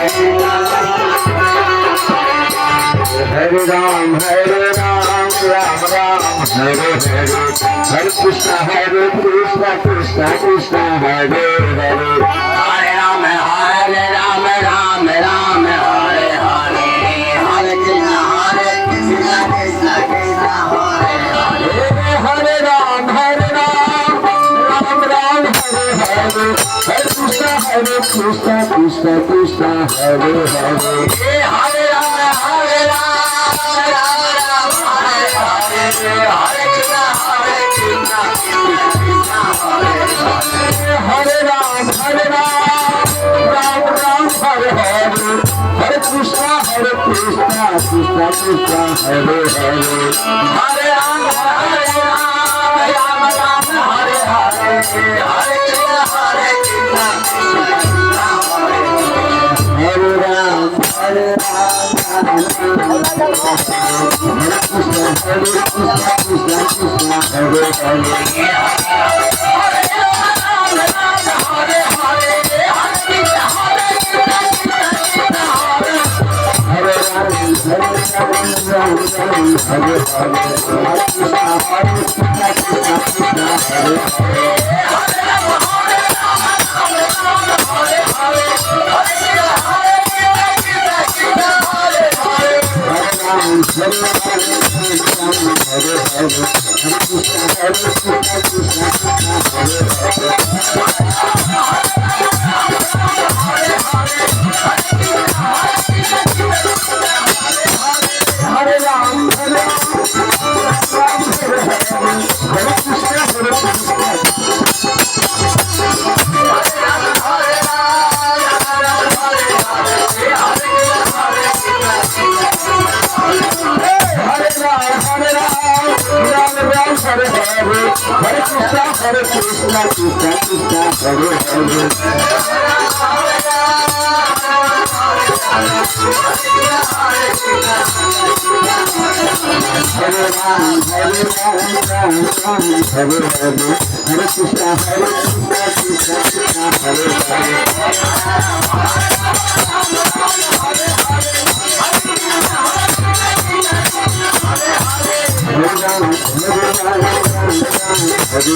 Hare Ram, Ram Ram, Hare Hare, Hare Krishna, Krishna Krishna, Hare Hare, Hare Ram, Ram Ram, Hare Hare, Hare Krishna, Krishna Krishna, Hare Hare, Hare Ram, Ram Ram, Hare Hare, Hare Krishna, Krishna Krishna, Hare Hare, Hare Ram, Hare Ram, Ram Ram, Hare Hare, Hare Krishna, Krishna Krishna, Hare Hare, Hare Ram, Ram Ram, Hare Hare, Hare Krishna, Krishna Krishna, Hare Ram, Hare Ram, Hare Krishna, Krishna Hare Hare. Hare Krishna, Krishna Krishna, Hare Hare. Hare Ram, Ram Ram, Hare Hare, Hare Krishna,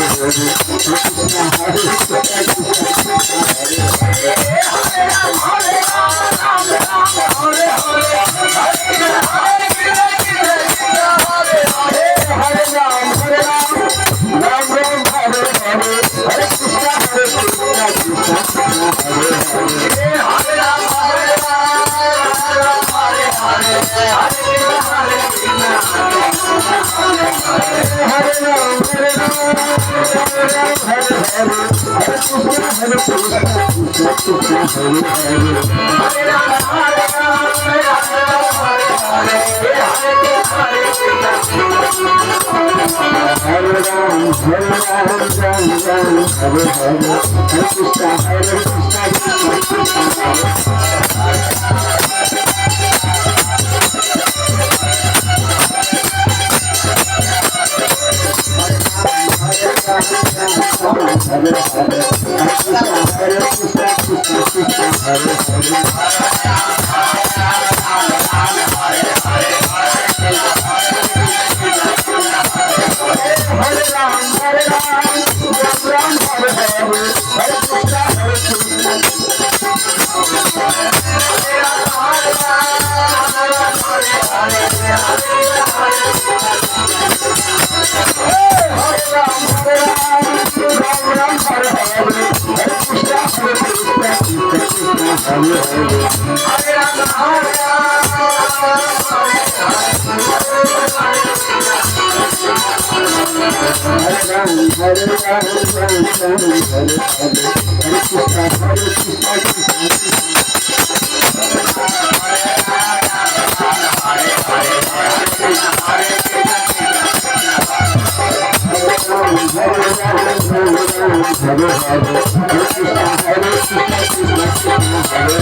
Krishna Krishna, Hare Hare.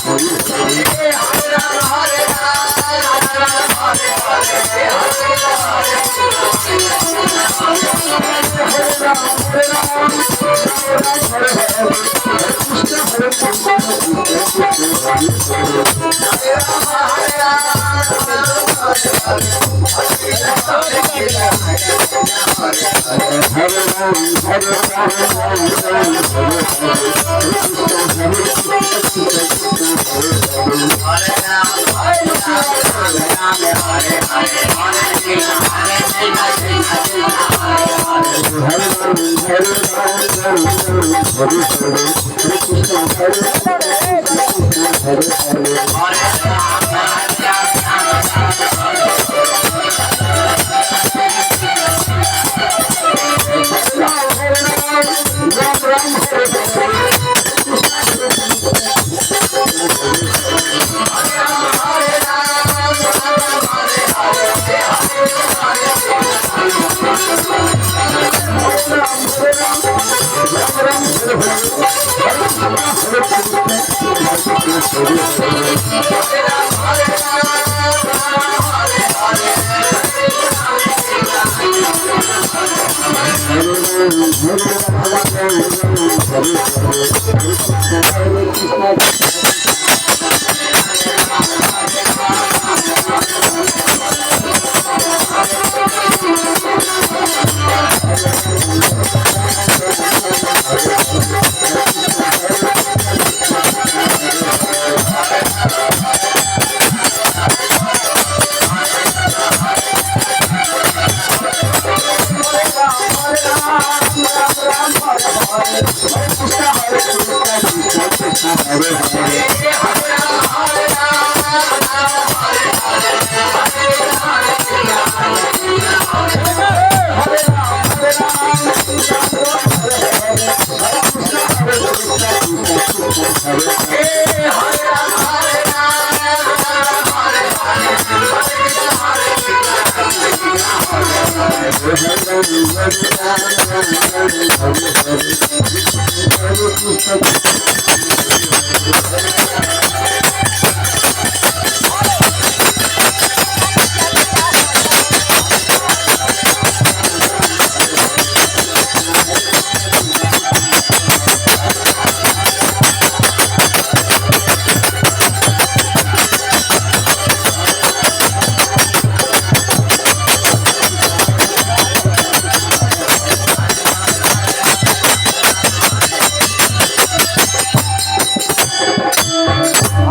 Hare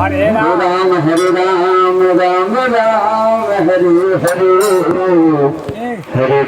Hare Ram, Hare Ram, Ram Ram, Hare Hare, Hare